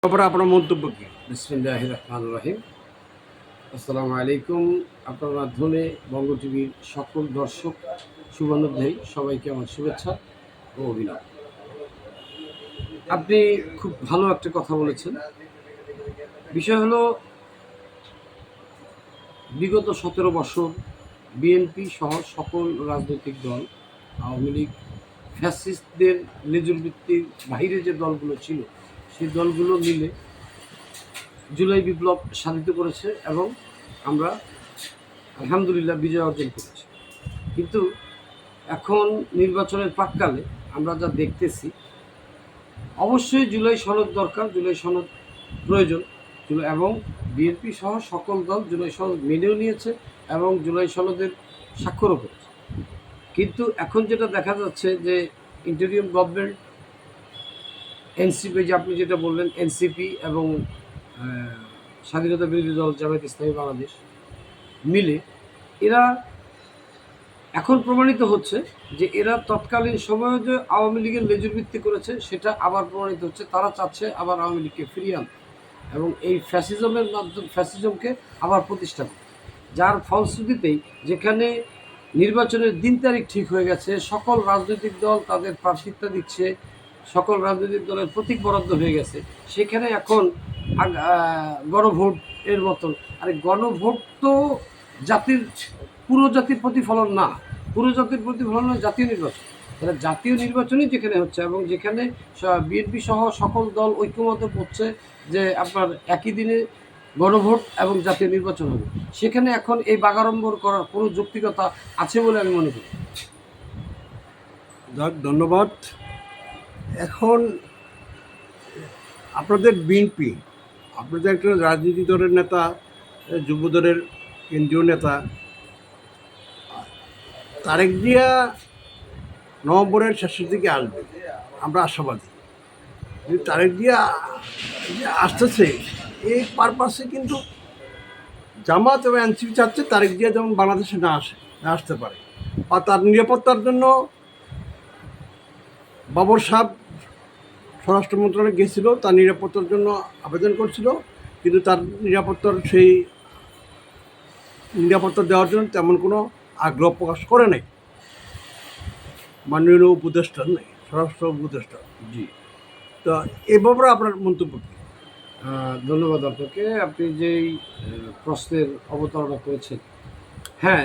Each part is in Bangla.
তারপরে আপনার মন্তব্য কি? বিসমিল্লাহির রহমানির রহিম। আসসালামু আলাইকুম। আপনার মাধ্যমে বঙ্গ টিভির সকল দর্শক শুভানুধ্যায়ী সবাইকে আমার শুভেচ্ছা ও অভিনন্দন। আপনি খুব ভালো একটা কথা বলেছেন। বিষয় হলো বিগত ১৭ বছর বিএনপি সহ সকল রাজনৈতিক দল, আওয়ামী লীগ, ফ্যাসিস্টদের লেজুরবৃত্তির বাহিরে যে দলগুলো ছিল সেই দলগুলো মিলে জুলাই বিপ্লব সাধিত করেছে এবং আমরা আলহামদুলিল্লাহ বিজয় অর্জন করেছি। কিন্তু এখন নির্বাচনের প্রাক্কালে আমরা যা দেখতেছি, অবশ্যই জুলাই সনদ দরকার, জুলাই সনদ প্রয়োজন এবং বিএনপি সহ সকল দল জুলাই সনদ মেনেও নিয়েছে এবং জুলাই সনদের স্বাক্ষরও করেছে। কিন্তু এখন যেটা দেখা যাচ্ছে যে ইন্টারিম গভর্নমেন্ট, এনসিপি, যে আপনি যেটা বললেন, এনসিপি এবং স্বাধীনতা বিরোধী দল জামায়াত ইসলামী বাংলাদেশ মিলে এরা এখন প্রমাণিত হচ্ছে যে এরা তৎকালীন সময়ে যে আওয়ামী লীগের লেজুরবৃত্তি করেছে সেটা আবার প্রমাণিত হচ্ছে। তারা চাচ্ছে আবার আওয়ামী লীগকে ফিরিয়ে আনতে এবং এই ফ্যাসিজমের মাধ্যমে ফ্যাসিজমকে আবার প্রতিষ্ঠা করতে, যার ফলশ্রুতিতেই যেখানে নির্বাচনের দিন তারিখ ঠিক হয়ে গেছে, সকল রাজনৈতিক দল তাদের প্রার্থিতা দিচ্ছে, সকল রাজনৈতিক দলের প্রতীক বরাদ্দ হয়ে গেছে, সেখানে এখন গণভোট এর মতন। আরে গণভোট তো জাতির, পুরো জাতির প্রতিফলন না, পুরো জাতির প্রতিফলন জাতীয় নির্বাচন। তাহলে জাতীয় নির্বাচনই যেখানে হচ্ছে এবং যেখানে বিএনপি সহ সকল দল ঐক্যমত করছে যে আপনার একই দিনে গণভোট এবং জাতীয় নির্বাচন হবে, সেখানে এখন এই বাগাড়ম্বর করার কোনো যৌক্তিকতা আছে বলে আমি মনে করি। যাক, ধন্যবাদ। এখন আপনাদের বিএনপি, আপনাদের একটা রাজনীতি দলের নেতা, যুব দলের কেন্দ্রীয় নেতা তারেক জিয়া নভেম্বরের শেষের দিকে আসবে, আমরা আশাবাদী। কিন্তু তারেক জিয়া যে আসতেছে এই পারপাসে কিন্তু জামাত এবং এনসিপি চাচ্ছে তারেক জিয়া যেমন বাংলাদেশে না আসতে পারে, বা তার নিরাপত্তার জন্য বাবর সাহেব স্বরাষ্ট্র মন্ত্রণালয়ে গেছিল, তার নিরাপত্তার জন্য আবেদন করছিল, কিন্তু তার সেই নিরাপত্তা দেওয়ার জন্য তেমন কোনো আগ্রহ প্রকাশ করে নাই মাননীয় উপদেষ্টা নেই, স্বরাষ্ট্র উপদেষ্টা। জি, তো এ ব্যাপারে আপনার মন্তব্য কী? ধন্যবাদ আপনাকে। আপনি যেই প্রশ্নের অবতারণা করেছেন, হ্যাঁ,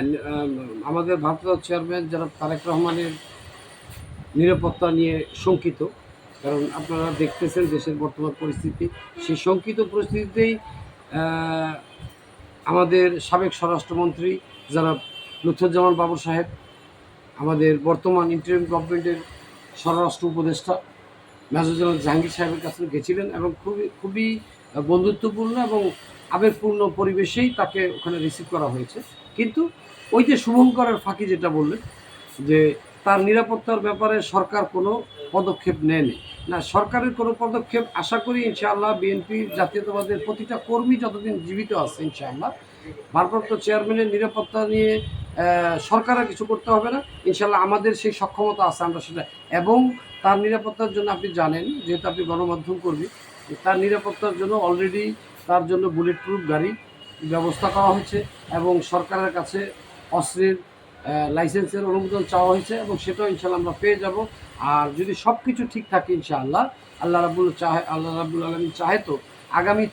আমাদের ভারপ্রাপ্ত চেয়ারম্যান জনাব তারেক রহমানের নিরাপত্তা নিয়ে শঙ্কিত। কারণ আপনারা দেখতেছেন দেশের বর্তমান পরিস্থিতি, সেই শঙ্কিত পরিস্থিতিতেই আমাদের সাবেক স্বরাষ্ট্রমন্ত্রী জনাব লুৎফুজ্জামান বাবর সাহেব, আমাদের বর্তমান ইন্টারিম গভর্নমেন্টের স্বরাষ্ট্র উপদেষ্টা মেজর জেনারেল জাহাঙ্গীর সাহেবের কাছে গেছিলেন এবং খুবই বন্ধুত্বপূর্ণ এবং আবেগপূর্ণ পরিবেশেই তাকে ওখানে রিসিভ করা হয়েছে। কিন্তু ওই যে শুভঙ্করের ফাঁকি যেটা বললেন যে তার নিরাপত্তার ব্যাপারে সরকার কোনো পদক্ষেপ নেয়নি, না, সরকারের কোনো পদক্ষেপ আশা করি ইনশাআল্লাহ বিএনপির জাতীয়তাবাদের প্রতিটা কর্মী যতদিন জীবিত আছে ইনশাআল্লাহ ভারপ্রাপ্ত চেয়ারম্যানের নিরাপত্তা নিয়ে সরকারের কিছু করতে হবে না। ইনশাআল্লাহ আমাদের সেই সক্ষমতা আছে, আমরা সেটা, এবং তার নিরাপত্তার জন্য আপনি জানেন, যেহেতু আপনি গণমাধ্যম কর্মী, তার নিরাপত্তার জন্য অলরেডি তার জন্য বুলেট প্রুফ গাড়ি ব্যবস্থা করা হয়েছে এবং সরকারের কাছে অস্ত্রের লাইসেন্সের অনুমোদন চাওয়া হয়েছে এবং সেটাও ইনশাআল্লাহ আমরা পেয়ে যাব। আর যদি সব কিছু ঠিক থাকে ইনশাআল্লাহ, আল্লাহ রাব্বুল আলামিন চাহে তো আগামী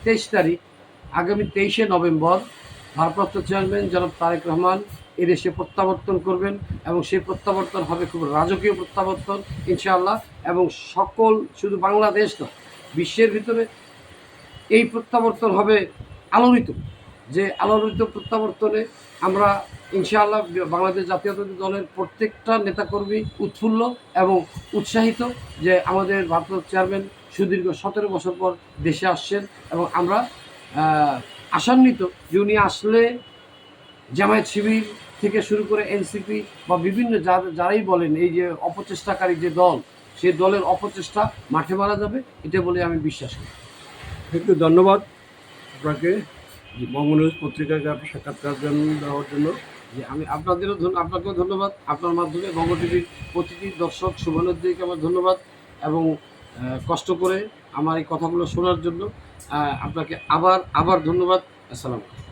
23শে নভেম্বর ভারপ্রাপ্ত চেয়ারম্যান জনাব তারেক রহমান এদেশে প্রত্যাবর্তন করবেন এবং সেই প্রত্যাবর্তন হবে খুব রাজকীয় প্রত্যাবর্তন ইনশাআল্লাহ, এবং সকল, শুধু বাংলাদেশ নয়, বিশ্বের ভিতরে এই প্রত্যাবর্তন হবে আলোড়িত। যে আলোড়িত প্রত্যাবর্তনে আমরা ইনশাআল্লাহ বাংলাদেশ জাতীয়তাবাদী দলের প্রত্যেকটা নেতাকর্মী উৎফুল্ল এবং উৎসাহিত যে আমাদের ভারপ্রাপ্ত চেয়ারম্যান সুদীর্ঘ 17 বছর পর দেশে আসছেন এবং আমরা আশান্বিত যে উনি আসলে জামায়াত শিবির থেকে শুরু করে এনসিপি বা বিভিন্ন যারাই বলেন এই যে অপচেষ্টাকারী যে দল, সেই দলের অপচেষ্টা মাঠে মারা যাবে, এটা বলে আমি বিশ্বাস করি। একটু ধন্যবাদ আপনাকে বঙ্গনিউজ পত্রিকাকে আপনি সাক্ষাৎকার দেওয়ার জন্য। যে আমি আপনাকেও ধন্যবাদ। আপনার মাধ্যমে বঙ্গ টিভির প্রতিটি দর্শক শুভানুধ্যায়ীকে আমার ধন্যবাদ এবং কষ্ট করে আমার এই কথাগুলো শোনার জন্য আপনাকে আবার ধন্যবাদ। আসসালামু আলাইকুম।